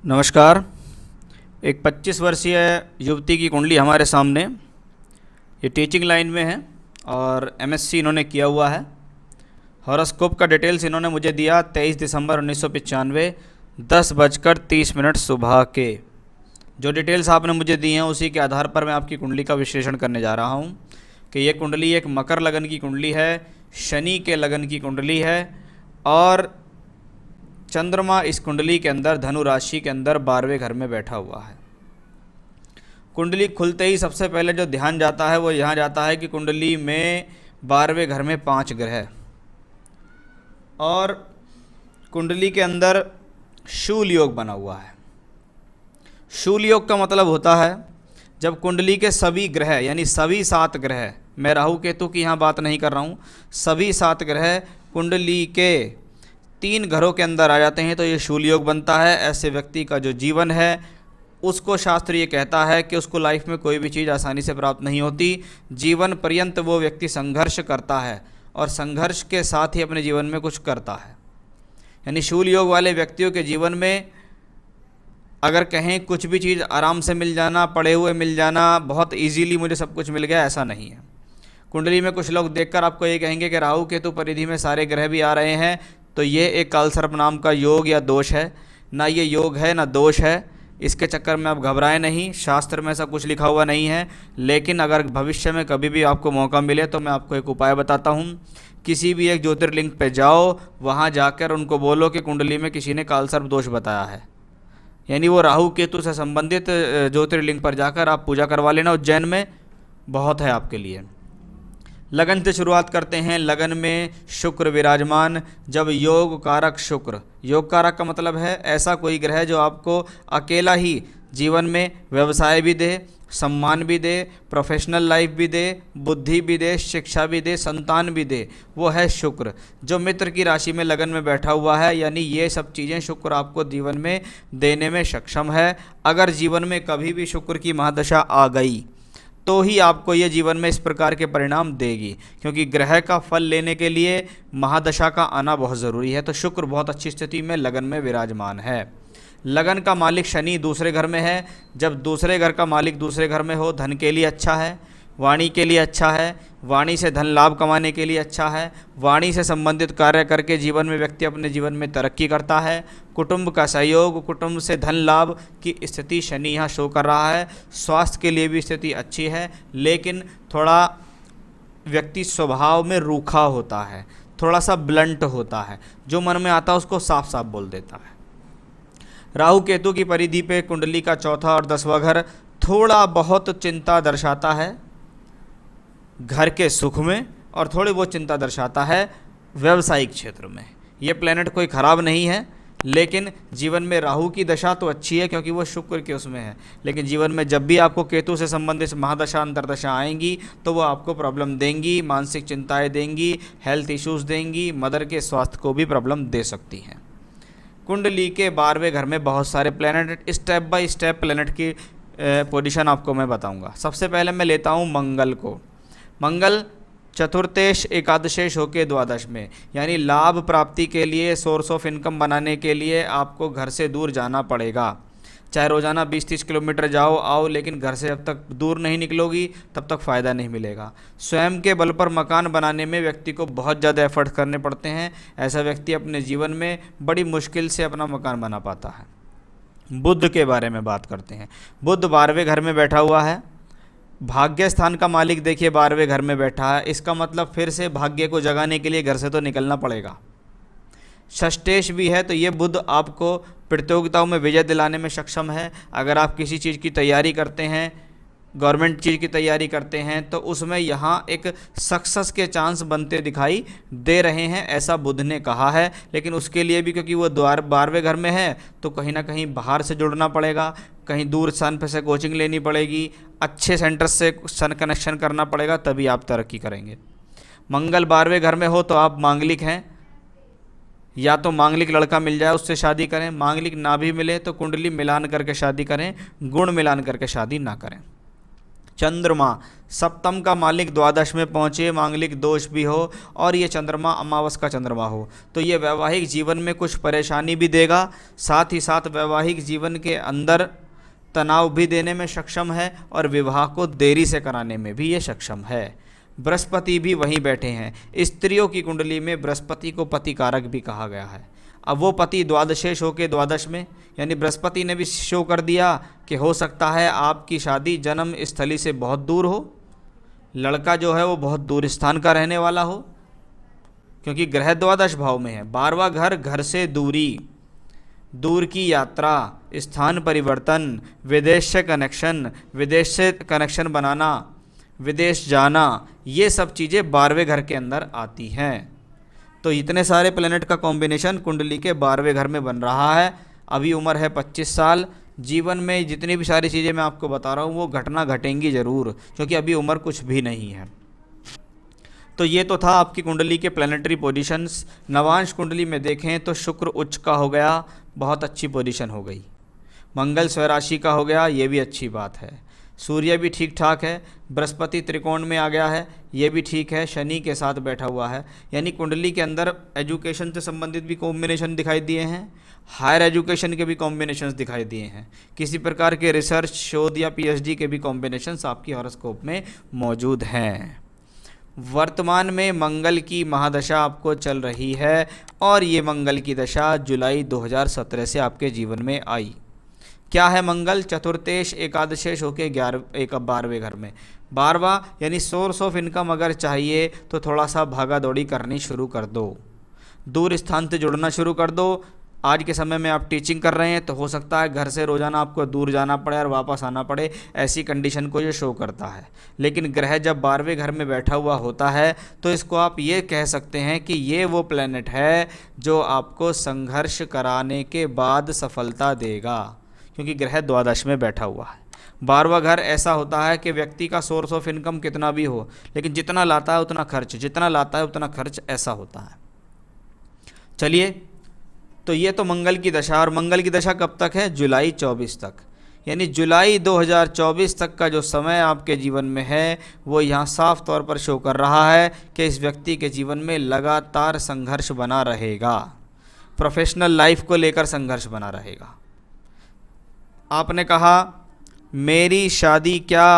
नमस्कार। एक 25 वर्षीय युवती की कुंडली हमारे सामने। ये टीचिंग लाइन में है और एमएससी इन्होंने किया हुआ है। हॉरोस्कोप का डिटेल्स इन्होंने मुझे दिया 23 दिसंबर 1995 10:30 सुबह के। जो डिटेल्स आपने मुझे दी हैं उसी के आधार पर मैं आपकी कुंडली का विश्लेषण करने जा रहा हूँ कि ये कुंडली एक मकर लगन की कुंडली है, शनि के लगन की कुंडली है और चंद्रमा इस कुंडली के अंदर धनु राशि के अंदर 12वें घर में बैठा हुआ है। कुंडली खुलते ही सबसे पहले जो ध्यान जाता है वो यहाँ जाता है कि कुंडली में 12वें घर में 5 ग्रह और कुंडली के अंदर शूल योग बना हुआ है। शूल योग का मतलब होता है जब कुंडली के सभी ग्रह यानी सभी 7 ग्रह, मैं राहु केतु की यहाँ बात नहीं कर रहा हूँ, सभी 7 ग्रह कुंडली के 3 घरों के अंदर आ जाते हैं तो ये शूल योग बनता है। ऐसे व्यक्ति का जो जीवन है उसको शास्त्र ये कहता है कि उसको लाइफ में कोई भी चीज़ आसानी से प्राप्त नहीं होती। जीवन पर्यंत वो व्यक्ति संघर्ष करता है और संघर्ष के साथ ही अपने जीवन में कुछ करता है। यानी शूल योग वाले व्यक्तियों के जीवन में अगर कहें कुछ भी चीज़ आराम से मिल जाना, पड़े हुए मिल जाना, बहुत इजीली मुझे सब कुछ मिल गया, ऐसा नहीं है। कुंडली में कुछ लोग देखकर आपको ये कहेंगे कि राहु केतु परिधि में सारे ग्रह भी आ रहे हैं, तो ये एक कालसर्प नाम का योग या दोष है। ना ये योग है ना दोष है, इसके चक्कर में आप घबराएं नहीं, शास्त्र में ऐसा कुछ लिखा हुआ नहीं है। लेकिन अगर भविष्य में कभी भी आपको मौका मिले तो मैं आपको एक उपाय बताता हूँ। किसी भी एक ज्योतिर्लिंग पे जाओ, वहाँ जाकर उनको बोलो कि कुंडली में किसी ने कालसर्प दोष बताया है, यानी वो राहु केतु से संबंधित ज्योतिर्लिंग पर जाकर आप पूजा करवा लेना। उज्जैन में बहुत है आपके लिए। लगन से शुरुआत करते हैं। लगन में शुक्र विराजमान। जब योग कारक शुक्र, योग कारक का मतलब है ऐसा कोई ग्रह जो आपको अकेला ही जीवन में व्यवसाय भी दे, सम्मान भी दे, प्रोफेशनल लाइफ भी दे, बुद्धि भी दे, शिक्षा भी दे, संतान भी दे, वो है शुक्र जो मित्र की राशि में लगन में बैठा हुआ है। यानी ये सब चीज़ें शुक्र आपको जीवन में देने में सक्षम है। अगर जीवन में कभी भी शुक्र की महादशा आ गई तो ही आपको ये जीवन में इस प्रकार के परिणाम देगी, क्योंकि ग्रह का फल लेने के लिए महादशा का आना बहुत ज़रूरी है। तो शुक्र बहुत अच्छी स्थिति में लगन में विराजमान है। लगन का मालिक शनि दूसरे घर में है। जब दूसरे घर का मालिक दूसरे घर में हो, धन के लिए अच्छा है, वाणी के लिए अच्छा है, वाणी से धन लाभ कमाने के लिए अच्छा है। वाणी से संबंधित कार्य करके जीवन में व्यक्ति अपने जीवन में तरक्की करता है। कुटुंब का सहयोग, कुटुंब से धन लाभ की स्थिति शनि यहाँ शो कर रहा है। स्वास्थ्य के लिए भी स्थिति अच्छी है, लेकिन थोड़ा व्यक्ति स्वभाव में रूखा होता है, थोड़ा सा ब्लंट होता है, जो मन में आता है उसको साफ साफ बोल देता है। राहु केतु की परिधि पे कुंडली का 4था और 10वां घर थोड़ा बहुत चिंता दर्शाता है घर के सुख में, और थोड़ी बहुत चिंता दर्शाता है व्यवसायिक क्षेत्र में। ये प्लेनेट कोई ख़राब नहीं है, लेकिन जीवन में राहु की दशा तो अच्छी है क्योंकि वो शुक्र के उसमें है। लेकिन जीवन में जब भी आपको केतु से संबंधित महादशा अंतरदशा आएंगी तो वो आपको प्रॉब्लम देंगी, मानसिक चिंताएं देंगी, हेल्थ इश्यूज़ देंगी, मदर के स्वास्थ्य को भी प्रॉब्लम दे सकती हैं। कुंडली के 12वें घर में बहुत सारे planet, step by step planet की पोजीशन आपको मैं बताऊंगा। सबसे पहले मैं लेता हूं मंगल को। मंगल चतुर्थेश एकादशेश होके द्वादश में, यानी लाभ प्राप्ति के लिए, सोर्स ऑफ इनकम बनाने के लिए आपको घर से दूर जाना पड़ेगा। चाहे रोज़ाना 20-30 किलोमीटर जाओ आओ, लेकिन घर से जब तक दूर नहीं निकलोगी तब तक फ़ायदा नहीं मिलेगा। स्वयं के बल पर मकान बनाने में व्यक्ति को बहुत ज़्यादा एफर्ट करने पड़ते हैं। ऐसा व्यक्ति अपने जीवन में बड़ी मुश्किल से अपना मकान बना पाता है। बुध के बारे में बात करते हैं। बुध 12वें घर में बैठा हुआ है। भाग्य स्थान का मालिक देखिए 12वें घर में बैठा है, इसका मतलब फिर से भाग्य को जगाने के लिए घर से तो निकलना पड़ेगा। षष्ठेश भी है, तो ये बुध आपको प्रतियोगिताओं में विजय दिलाने में सक्षम है। अगर आप किसी चीज़ की तैयारी करते हैं, गवर्नमेंट चीज़ की तैयारी करते हैं, तो उसमें यहाँ एक सक्सेस के चांस बनते दिखाई दे रहे हैं, ऐसा बुध ने कहा है। लेकिन उसके लिए भी क्योंकि वो 12वें घर में है तो कहीं ना कहीं बाहर से जुड़ना पड़ेगा, कहीं दूर स्थान पर से कोचिंग लेनी पड़ेगी, अच्छे सेंटर से सन कनेक्शन करना पड़ेगा, तभी आप तरक्की करेंगे। मंगल 12वें घर में हो तो आप मांगलिक हैं, या तो मांगलिक लड़का मिल जाए उससे शादी करें, मांगलिक ना भी मिले तो कुंडली मिलान करके शादी करें, गुण मिलान करके शादी ना करें। चंद्रमा सप्तम का मालिक द्वादश में पहुँचे, मांगलिक दोष भी हो और ये चंद्रमा अमावस का चंद्रमा हो तो ये वैवाहिक जीवन में कुछ परेशानी भी देगा, साथ ही साथ वैवाहिक जीवन के अंदर तनाव भी देने में सक्षम है और विवाह को देरी से कराने में भी ये सक्षम है। बृहस्पति भी वहीं बैठे हैं। स्त्रियों की कुंडली में बृहस्पति को पति कारक भी कहा गया है। अब वो पति द्वादशेश होके द्वादश में, यानी बृहस्पति ने भी शो कर दिया कि हो सकता है आपकी शादी जन्म स्थली से बहुत दूर हो, लड़का जो है वो बहुत दूर स्थान का रहने वाला हो, क्योंकि ग्रह द्वादश भाव में है। 12वां घर, घर से दूरी, दूर की यात्रा, स्थान परिवर्तन, विदेश से कनेक्शन बनाना, विदेश जाना, ये सब चीज़ें 12वें घर के अंदर आती हैं। तो इतने सारे प्लेनेट का कॉम्बिनेशन कुंडली के 12वें घर में बन रहा है। अभी उम्र है 25 साल। जीवन में जितनी भी सारी चीज़ें मैं आपको बता रहा हूँ वो घटेंगी ज़रूर, क्योंकि अभी उम्र कुछ भी नहीं है। तो ये तो था आपकी कुंडली के प्लैनेटरी पोजीशंस। नवांश कुंडली में देखें तो शुक्र उच्च का हो गया, बहुत अच्छी पोजीशन हो गई। मंगल स्वराशि का हो गया, ये भी अच्छी बात है। सूर्य भी ठीक ठाक है। बृहस्पति त्रिकोण में आ गया है, ये भी ठीक है। शनि के साथ बैठा हुआ है, यानी कुंडली के अंदर एजुकेशन से संबंधित भी कॉम्बिनेशन दिखाई दिए हैं, हायर एजुकेशन के भी कॉम्बिनेशंस दिखाई दिए हैं, किसी प्रकार के रिसर्च, शोध या पीएचडी के भी कॉम्बिनेशंस आपकी हॉरोस्कोप में मौजूद हैं। वर्तमान में मंगल की महादशा आपको चल रही है और ये मंगल की दशा जुलाई 2017 से आपके जीवन में आई। क्या है मंगल? चतुर्थेश एकादशेश होके 12वें घर में। 12वां यानी सोर्स ऑफ इनकम अगर चाहिए तो थोड़ा सा भागा दौड़ी करनी शुरू कर दो, दूर स्थान से जुड़ना शुरू कर दो। आज के समय में आप टीचिंग कर रहे हैं तो हो सकता है घर से रोज़ाना आपको दूर जाना पड़े और वापस आना पड़े, ऐसी कंडीशन को ये शो करता है। लेकिन ग्रह जब 12वें घर में बैठा हुआ होता है तो इसको आप ये कह सकते हैं कि ये वो प्लैनेट है जो आपको संघर्ष कराने के बाद सफलता देगा, क्योंकि ग्रह द्वादश में बैठा हुआ है। 12वां घर ऐसा होता है कि व्यक्ति का सोर्स ऑफ इनकम कितना भी हो, लेकिन जितना लाता है उतना खर्च, जितना लाता है उतना खर्च, ऐसा होता है। चलिए, तो ये तो मंगल की दशा, और मंगल की दशा कब तक है? जुलाई 24 तक, यानी जुलाई 2024 तक का जो समय आपके जीवन में है वो यहाँ साफ तौर पर शो कर रहा है कि इस व्यक्ति के जीवन में लगातार संघर्ष बना रहेगा, प्रोफेशनल लाइफ को लेकर संघर्ष बना रहेगा। आपने कहा मेरी शादी क्या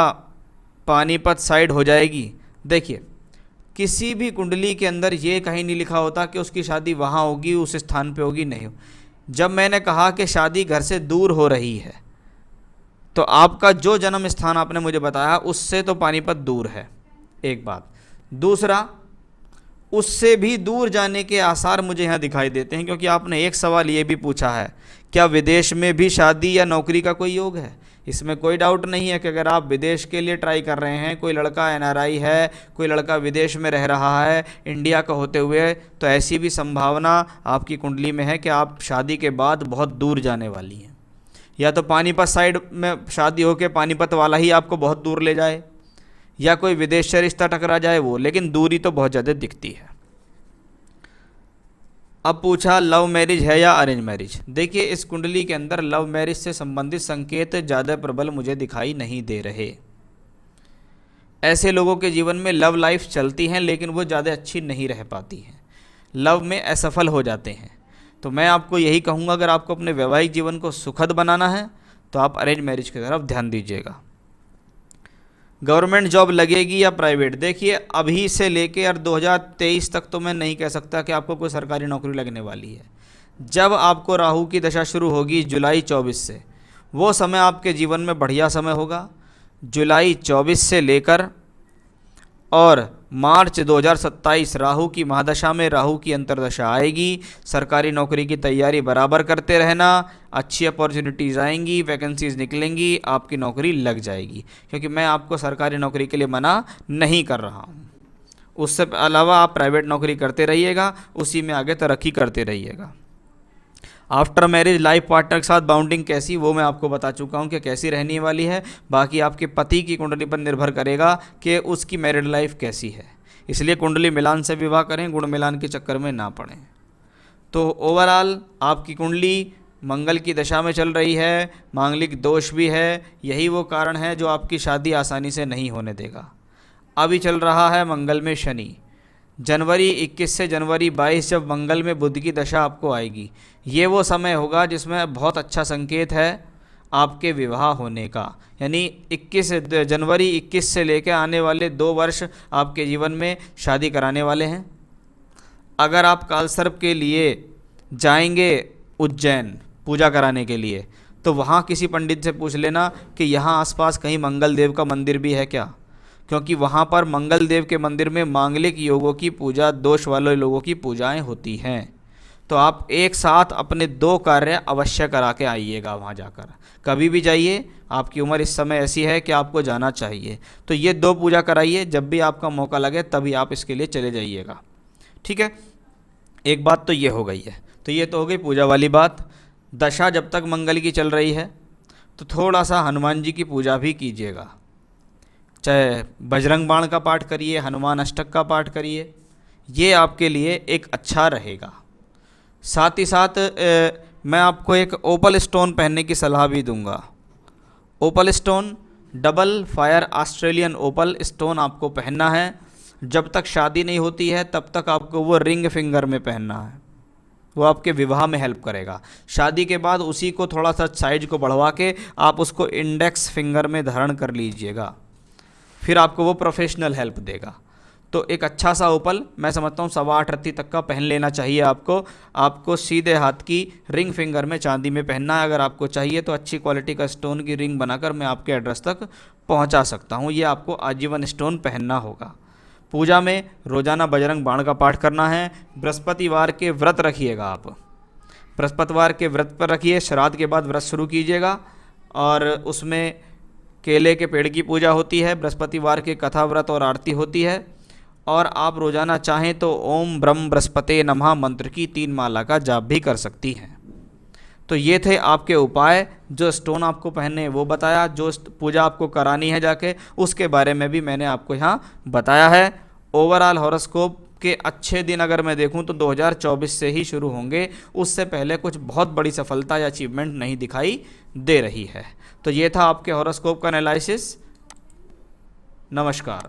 पानीपत साइड हो जाएगी? देखिए, किसी भी कुंडली के अंदर ये कहीं नहीं लिखा होता कि उसकी शादी वहाँ होगी, उस स्थान पे होगी, नहीं हो। जब मैंने कहा कि शादी घर से दूर हो रही है तो आपका जो जन्म स्थान आपने मुझे बताया उससे तो पानीपत दूर है, एक बात। दूसरा, उससे भी दूर जाने के आसार मुझे यहाँ दिखाई देते हैं, क्योंकि आपने एक सवाल ये भी पूछा है, क्या विदेश में भी शादी या नौकरी का कोई योग है? इसमें कोई डाउट नहीं है कि अगर आप विदेश के लिए ट्राई कर रहे हैं, कोई लड़का एनआरआई है, कोई लड़का विदेश में रह रहा है इंडिया का होते हुए, तो ऐसी भी संभावना आपकी कुंडली में है कि आप शादी के बाद बहुत दूर जाने वाली हैं। या तो पानीपत साइड में शादी होकर पानीपत वाला ही आपको बहुत दूर ले जाए, या कोई विदेश से रिश्ता टकरा जाए वो, लेकिन दूरी तो बहुत ज़्यादा दिखती है। अब पूछा लव मैरिज है या अरेंज मैरिज? देखिए, इस कुंडली के अंदर लव मैरिज से संबंधित संकेत ज़्यादा प्रबल मुझे दिखाई नहीं दे रहे। ऐसे लोगों के जीवन में लव लाइफ चलती हैं लेकिन वो ज़्यादा अच्छी नहीं रह पाती हैं, लव में असफल हो जाते हैं। तो मैं आपको यही कहूँगा, अगर आपको अपने वैवाहिक जीवन को सुखद बनाना है तो आप अरेंज मैरिज की तरफ ध्यान दीजिएगा। गवर्नमेंट जॉब लगेगी या प्राइवेट? देखिए, अभी से लेके और 2023 तक तो मैं नहीं कह सकता कि आपको कोई सरकारी नौकरी लगने वाली है। जब आपको राहु की दशा शुरू होगी जुलाई 24 से, वो समय आपके जीवन में बढ़िया समय होगा। जुलाई 24 से लेकर और मार्च 2027 राहु की महादशा में राहु की अंतर्दशा आएगी। सरकारी नौकरी की तैयारी बराबर करते रहना, अच्छी अपॉर्चुनिटीज़ आएंगी, वैकेंसीज निकलेंगी, आपकी नौकरी लग जाएगी। क्योंकि मैं आपको सरकारी नौकरी के लिए मना नहीं कर रहा हूँ, उससे अलावा आप प्राइवेट नौकरी करते रहिएगा, उसी में आगे तरक्की करते रहिएगा। आफ्टर मैरिज लाइफ पार्टनर के साथ बाउंडिंग कैसी, वो मैं आपको बता चुका हूँ कि कैसी रहने वाली है। बाकी आपके पति की कुंडली पर निर्भर करेगा कि उसकी मैरिड लाइफ कैसी है। इसलिए कुंडली मिलान से विवाह करें, गुण मिलान के चक्कर में ना पड़ें। तो ओवरऑल आपकी कुंडली मंगल की दशा में चल रही है, मांगलिक दोष भी है, यही वो कारण है जो आपकी शादी आसानी से नहीं होने देगा। अभी चल रहा है मंगल में शनि। जनवरी 21 से जनवरी 22 जब मंगल में बुध की दशा आपको आएगी, ये वो समय होगा जिसमें बहुत अच्छा संकेत है आपके विवाह होने का। यानी 21 जनवरी 21 से लेकर आने वाले 2 वर्ष आपके जीवन में शादी कराने वाले हैं। अगर आप कालसर्प के लिए जाएंगे उज्जैन पूजा कराने के लिए, तो वहाँ किसी पंडित से पूछ लेना कि यहाँ आसपास कहीं मंगल देव का मंदिर भी है क्या, क्योंकि वहाँ पर मंगल देव के मंदिर में मांगलिक योगों की पूजा, दोष वाले लोगों की पूजाएं होती हैं। तो आप एक साथ अपने 2 कार्य अवश्य करा के आइएगा वहाँ जाकर। कभी भी जाइए, आपकी उम्र इस समय ऐसी है कि आपको जाना चाहिए। तो ये 2 पूजा कराइए, जब भी आपका मौका लगे तभी आप इसके लिए चले जाइएगा। ठीक है, एक बात तो ये हो गई है। तो ये तो हो गई पूजा वाली बात। दशा जब तक मंगल की चल रही है तो थोड़ा सा हनुमान जी की पूजा भी कीजिएगा। चाहे बजरंग बाण का पाठ करिए, हनुमान अष्टक का पाठ करिए, ये आपके लिए एक अच्छा रहेगा। साथ ही साथ मैं आपको एक ओपल स्टोन पहनने की सलाह भी दूंगा। ओपल स्टोन, डबल फायर ऑस्ट्रेलियन ओपल स्टोन आपको पहनना है। जब तक शादी नहीं होती है तब तक आपको वो रिंग फिंगर में पहनना है, वो आपके विवाह में हेल्प करेगा। शादी के बाद उसी को थोड़ा सा साइज को बढ़वा के आप उसको इंडेक्स फिंगर में धारण कर लीजिएगा, फिर आपको वो प्रोफेशनल हेल्प देगा। तो एक अच्छा सा ओपल मैं समझता हूँ 8.25 रत्ती तक का पहन लेना चाहिए आपको सीधे हाथ की रिंग फिंगर में चांदी में पहनना है। अगर आपको चाहिए तो अच्छी क्वालिटी का स्टोन की रिंग बनाकर मैं आपके एड्रेस तक पहुँचा सकता हूँ। ये आपको आजीवन स्टोन पहनना होगा। पूजा में रोज़ाना बजरंग बाण का पाठ करना है। बृहस्पतिवार के व्रत रखिएगा आप, बृहस्पतिवार के व्रत पर रखिए। श्राद्ध के बाद व्रत शुरू कीजिएगा और उसमें केले के पेड़ की पूजा होती है, बृहस्पतिवार के कथा व्रत और आरती होती है। और आप रोज़ाना चाहें तो ओम ब्रह्म बृहस्पते नमः मंत्र की 3 माला का जाप भी कर सकती हैं। तो ये थे आपके उपाय। जो स्टोन आपको पहनने हैं वो बताया, जो पूजा आपको करानी है जाके उसके बारे में भी मैंने आपको यहाँ बताया है। ओवरऑल हॉरोस्कोप के अच्छे दिन अगर मैं देखूं तो 2024 से ही शुरू होंगे, उससे पहले कुछ बहुत बड़ी सफलता या अचीवमेंट नहीं दिखाई दे रही है। तो ये था आपके हॉरोस्कोप का एनालिसिस। नमस्कार।